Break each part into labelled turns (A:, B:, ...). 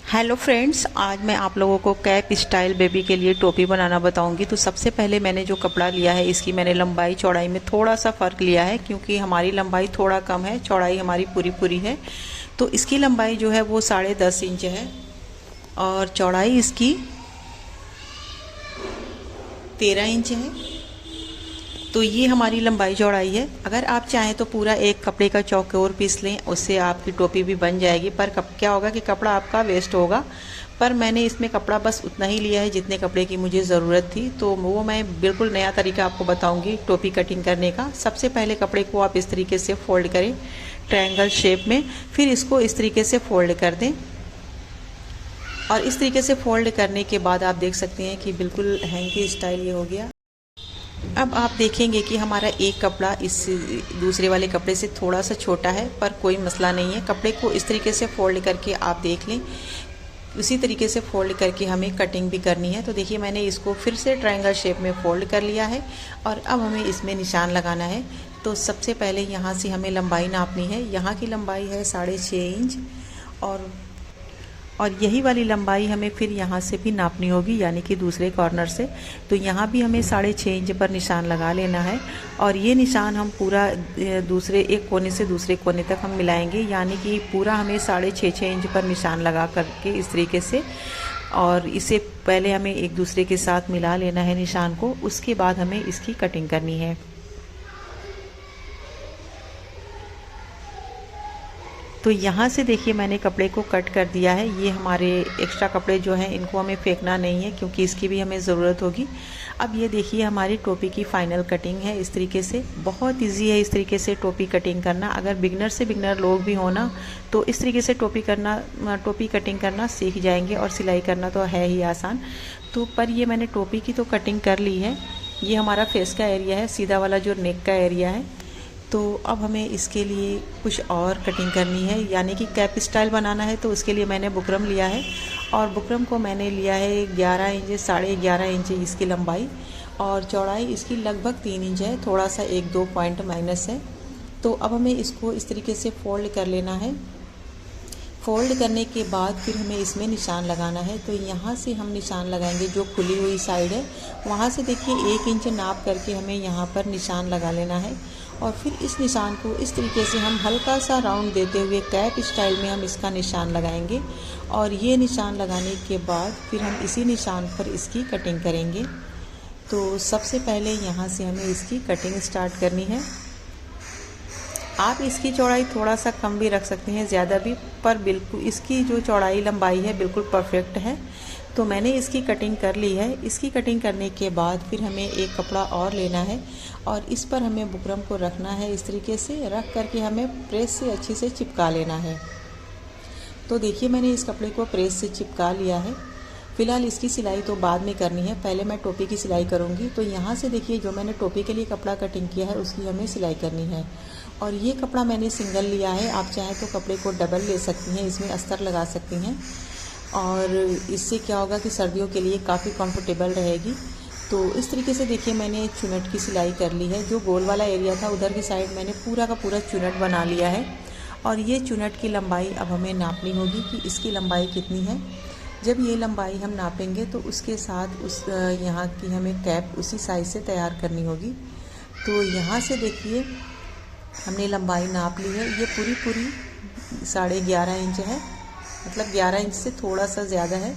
A: Hello friends, आज मैं आप लोगों को कैप स्टाइल बेबी के लिए टोपी बनाना बताऊंगी। तो सबसे पहले मैंने जो कपड़ा लिया है इसकी मैंने लंबाई चौड़ाई में थोड़ा सा फ़र्क लिया है, क्योंकि हमारी लंबाई थोड़ा कम है, चौड़ाई हमारी पूरी पूरी है। तो इसकी लंबाई जो है वो 10.5 इंच है और चौड़ाई इसकी 13 इंच है। तो ये हमारी लंबाई चौड़ाई है। अगर आप चाहें तो पूरा एक कपड़े का चौकोर पीस लें, उससे आपकी टोपी भी बन जाएगी। पर क्या होगा कि कपड़ा आपका वेस्ट होगा। पर मैंने इसमें कपड़ा बस उतना ही लिया है जितने कपड़े की मुझे ज़रूरत थी। तो वो मैं बिल्कुल नया तरीका आपको बताऊंगी टोपी कटिंग करने का। सबसे पहले कपड़े को आप इस तरीके से फोल्ड करें ट्रायंगल शेप में, फिर इसको इस तरीके से फोल्ड कर दें। और इस तरीके से फोल्ड करने के बाद आप देख सकते हैं कि बिल्कुल हैंकी स्टाइल ये हो गया। अब आप देखेंगे कि हमारा एक कपड़ा इस दूसरे वाले कपड़े से थोड़ा सा छोटा है, पर कोई मसला नहीं है। कपड़े को इस तरीके से फोल्ड करके आप देख लें, उसी तरीके से फोल्ड करके हमें कटिंग भी करनी है। तो देखिए मैंने इसको फिर से ट्रायंगल शेप में फोल्ड कर लिया है और अब हमें इसमें निशान लगाना है। तो सबसे पहले यहाँ से हमें लंबाई नापनी है। यहाँ की लंबाई है 6.5 इंच और यही वाली लंबाई हमें फिर यहाँ से भी नापनी होगी, यानी कि दूसरे कॉर्नर से। तो यहाँ भी हमें 6.5 इंच पर निशान लगा लेना है और ये निशान हम पूरा दूसरे एक कोने से दूसरे कोने तक हम मिलाएंगे, यानी कि पूरा हमें 6.5 इंच पर निशान लगा करके इस तरीके से। और इसे पहले हमें एक दूसरे के साथ मिला लेना है निशान को, उसके बाद हमें इसकी कटिंग करनी है। तो यहाँ से देखिए मैंने कपड़े को कट कर दिया है। ये हमारे एक्स्ट्रा कपड़े जो हैं इनको हमें फेंकना नहीं है, क्योंकि इसकी भी हमें ज़रूरत होगी। अब ये देखिए हमारी टोपी की फ़ाइनल कटिंग है इस तरीके से। बहुत इजी है इस तरीके से टोपी कटिंग करना। अगर बिगनर से बिगनर लोग भी हो ना, तो इस तरीके से टोपी कटिंग करना सीख जाएंगे। और सिलाई करना तो है ही आसान। तो पर ये मैंने टोपी की तो कटिंग कर ली है। ये हमारा फेस का एरिया है, सीधा वाला जो नेक का एरिया है। तो अब हमें इसके लिए कुछ और कटिंग करनी है, यानी कि कैप स्टाइल बनाना है। तो उसके लिए मैंने बुकरम लिया है और बुकरम को मैंने लिया है 11 इंच, 11.5 इंच इसकी लंबाई और चौड़ाई इसकी लगभग 3 इंच है, थोड़ा सा 1-2 पॉइंट माइनस है। तो अब हमें इसको इस तरीके से फोल्ड कर लेना है। फोल्ड करने के बाद फिर हमें इसमें निशान लगाना है। तो यहाँ से हम निशान लगाएंगे, जो खुली हुई साइड है वहाँ से देखिए 1 इंच नाप करके हमें यहाँ पर निशान लगा लेना है। और फिर इस निशान को इस तरीके से हम हल्का सा राउंड देते हुए कैप स्टाइल में हम इसका निशान लगाएंगे। और ये निशान लगाने के बाद फिर हम इसी निशान पर इसकी कटिंग करेंगे। तो सबसे पहले यहाँ से हमें इसकी कटिंग स्टार्ट करनी है। आप इसकी चौड़ाई थोड़ा सा कम भी रख सकते हैं, ज़्यादा भी, पर बिल्कुल इसकी जो चौड़ाई लंबाई है बिल्कुल परफेक्ट है। तो मैंने इसकी कटिंग कर ली है। इसकी कटिंग करने के बाद फिर हमें एक कपड़ा और लेना है और इस पर हमें बुकरम को रखना है। इस तरीके से रख करके हमें प्रेस से अच्छे से चिपका लेना है। तो देखिए मैंने इस कपड़े को प्रेस से चिपका लिया है। फ़िलहाल इसकी सिलाई तो बाद में करनी है, पहले मैं टोपी की सिलाई करूँगी। तो यहाँ से देखिए जो मैंने टोपी के लिए कपड़ा कटिंग किया है उसकी हमें सिलाई करनी है। और ये कपड़ा मैंने सिंगल लिया है, आप चाहें तो कपड़े को डबल ले सकती हैं, इसमें अस्तर लगा सकती हैं और इससे क्या होगा कि सर्दियों के लिए काफ़ी कंफर्टेबल रहेगी। तो इस तरीके से देखिए मैंने चुनट की सिलाई कर ली है। जो गोल वाला एरिया था उधर की साइड मैंने पूरा का पूरा चुनट बना लिया है। और ये चुनट की लंबाई अब हमें नापनी होगी कि इसकी लंबाई कितनी है। जब ये लंबाई हम नापेंगे तो उसके साथ उस यहाँ की हमें कैप उसी साइज़ से तैयार करनी होगी। तो यहाँ से देखिए हमने लंबाई नाप ली है। ये पूरी 11.5 इंच है, मतलब 11 इंच से थोड़ा सा ज़्यादा है।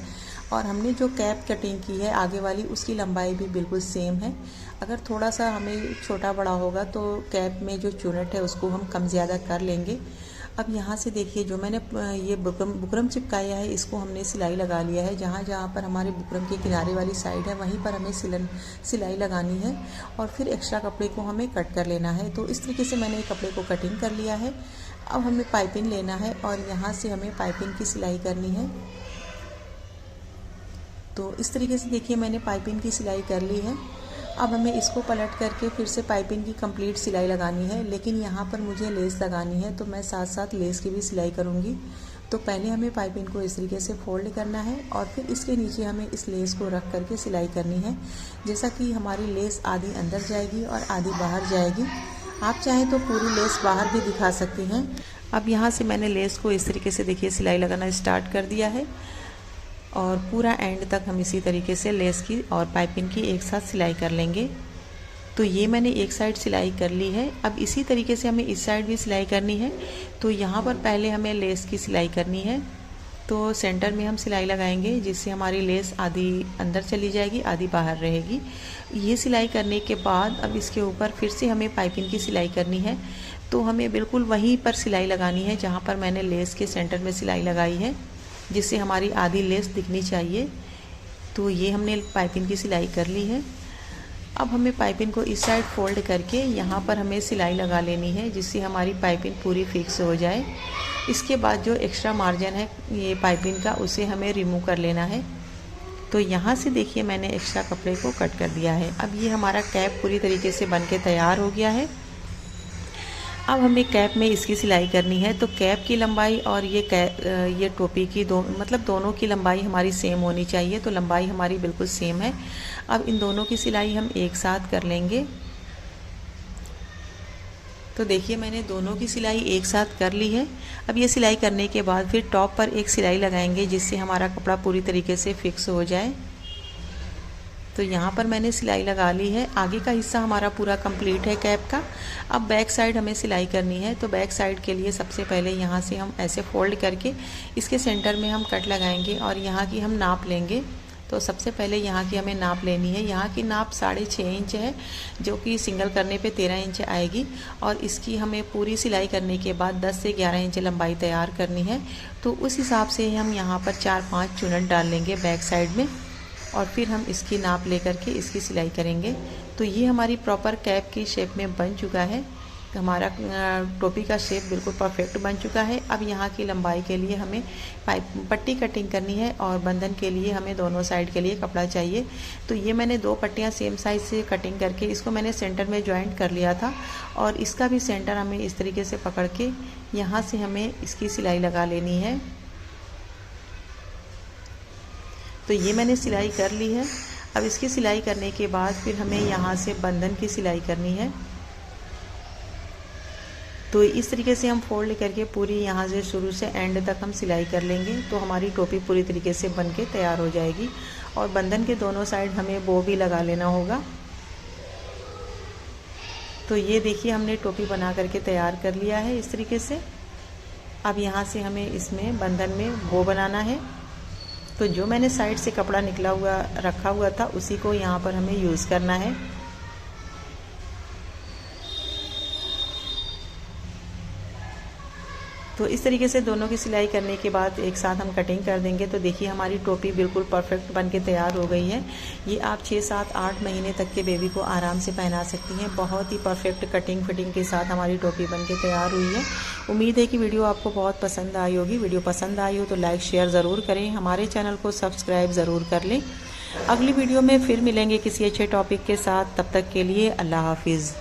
A: और हमने जो कैप कटिंग की है आगे वाली उसकी लंबाई भी बिल्कुल सेम है। अगर थोड़ा सा हमें छोटा बड़ा होगा तो कैप में जो चुनट है उसको हम कम ज़्यादा कर लेंगे। अब यहाँ से देखिए जो मैंने ये बुकरम चिपकाया है इसको हमने सिलाई लगा लिया है। जहाँ जहाँ पर हमारे बुकरम के किनारे वाली साइड है वहीं पर हमें सिलाई लगानी है और फिर एक्स्ट्रा कपड़े को हमें कट कर लेना है। तो इस तरीके से मैंने कपड़े को कटिंग कर लिया है। अब हमें पाइपिंग लेना है और यहाँ से हमें पाइपिंग की सिलाई करनी है। तो इस तरीके से देखिए मैंने पाइपिंग की सिलाई कर ली है। अब हमें इसको पलट करके फिर से पाइपिंग की कंप्लीट सिलाई लगानी है, लेकिन यहाँ पर मुझे लेस लगानी है तो मैं साथ साथ लेस की भी सिलाई करूँगी। तो पहले हमें पाइपिंग को इस तरीके से फोल्ड करना है और फिर इसके नीचे हमें इस लेस को रख करके सिलाई करनी है। जैसा कि हमारी लेस आधी अंदर जाएगी और आधी बाहर जाएगी। आप चाहें तो पूरी लेस बाहर भी दिखा सकती हैं। अब यहाँ से मैंने लेस को इस तरीके से देखिए सिलाई लगाना स्टार्ट कर दिया है। और पूरा एंड तक हम इसी तरीके से लेस की और पाइपिंग की एक साथ सिलाई कर लेंगे। तो ये मैंने एक साइड सिलाई कर ली है। अब इसी तरीके से हमें इस साइड भी सिलाई करनी है। तो यहाँ पर पहले हमें लेस की सिलाई करनी है। तो सेंटर में हम सिलाई लगाएंगे, जिससे हमारी लेस आधी अंदर चली जाएगी, आधी बाहर रहेगी। ये सिलाई करने के बाद अब इसके ऊपर फिर से हमें पाइपिंग की सिलाई करनी है। तो हमें बिल्कुल वहीं पर सिलाई लगानी है जहाँ पर मैंने लेस के सेंटर में सिलाई लगाई है, जिससे हमारी आधी लेस दिखनी चाहिए। तो ये हमने पाइपिंग की सिलाई कर ली है। अब हमें पाइपिंग को इस साइड फोल्ड करके यहाँ पर हमें सिलाई लगा लेनी है, जिससे हमारी पाइपिंग पूरी फिक्स हो जाए। इसके बाद जो एक्स्ट्रा मार्जिन है ये पाइपिंग का, उसे हमें रिमूव कर लेना है। तो यहाँ से देखिए मैंने एक्स्ट्रा कपड़े को कट कर दिया है। अब ये हमारा कैप पूरी तरीके से बन के तैयार हो गया है। अब हमें कैप में इसकी सिलाई करनी है। तो कैप की लंबाई और ये टोपी की दोनों की लंबाई हमारी सेम होनी चाहिए। तो लंबाई हमारी बिल्कुल सेम है। अब इन दोनों की सिलाई हम एक साथ कर लेंगे। तो देखिए मैंने दोनों की सिलाई एक साथ कर ली है। अब ये सिलाई करने के बाद फिर टॉप पर एक सिलाई लगाएंगे, जिससे हमारा कपड़ा पूरी तरीके से फिक्स हो जाए। तो यहाँ पर मैंने सिलाई लगा ली है। आगे का हिस्सा हमारा पूरा कंप्लीट है कैप का। अब बैक साइड हमें सिलाई करनी है। तो बैक साइड के लिए सबसे पहले यहाँ से हम ऐसे फोल्ड करके इसके सेंटर में हम कट लगाएंगे और यहाँ की हम नाप लेंगे। तो सबसे पहले यहाँ की हमें नाप लेनी है। यहाँ की नाप 6.5 इंच है, जो कि सिंगल करने पे 13 इंच आएगी। और इसकी हमें पूरी सिलाई करने के बाद 10 से 11 इंच लंबाई तैयार करनी है। तो उस हिसाब से हम यहाँ पर 4-5 चुनट डाल लेंगे बैक साइड में, और फिर हम इसकी नाप लेकर के इसकी सिलाई करेंगे। तो ये हमारी प्रॉपर कैप की शेप में बन चुका है। हमारा टोपी का शेप बिल्कुल परफेक्ट बन चुका है। अब यहाँ की लंबाई के लिए हमें पट्टी कटिंग करनी है, और बंधन के लिए हमें दोनों साइड के लिए कपड़ा चाहिए। तो ये मैंने 2 पट्टियाँ सेम साइज से कटिंग करके इसको मैंने सेंटर में जॉइंट कर लिया था, और इसका भी सेंटर हमें इस तरीके से पकड़ के यहाँ से हमें इसकी सिलाई लगा लेनी है। तो ये मैंने सिलाई कर ली है। अब इसकी सिलाई करने के बाद फिर हमें यहाँ से बंधन की सिलाई करनी है। तो इस तरीके से हम फोल्ड करके पूरी यहाँ से शुरू से एंड तक हम सिलाई कर लेंगे। तो हमारी टोपी पूरी तरीके से बन के तैयार हो जाएगी। और बंधन के दोनों साइड हमें बो भी लगा लेना होगा। तो ये देखिए हमने टोपी बना करके तैयार कर लिया है इस तरीके से। अब यहाँ से हमें इसमें बंधन में बो बनाना है। तो जो मैंने साइड से कपड़ा रखा हुआ था, उसी को यहाँ पर हमें यूज़ करना है। तो इस तरीके से दोनों की सिलाई करने के बाद एक साथ हम कटिंग कर देंगे। तो देखिए हमारी टोपी बिल्कुल परफेक्ट बन के तैयार हो गई है। ये आप 6, 7, 8 महीने तक के बेबी को आराम से पहना सकती हैं। बहुत ही परफेक्ट कटिंग फिटिंग के साथ हमारी टोपी बन के तैयार हुई है। उम्मीद है कि वीडियो आपको बहुत पसंद आई होगी। वीडियो पसंद आई हो तो लाइक शेयर ज़रूर करें, हमारे चैनल को सब्सक्राइब ज़रूर कर लें। अगली वीडियो में फिर मिलेंगे किसी अच्छे टॉपिक के साथ। तब तक के लिए अल्लाह हाफिज़।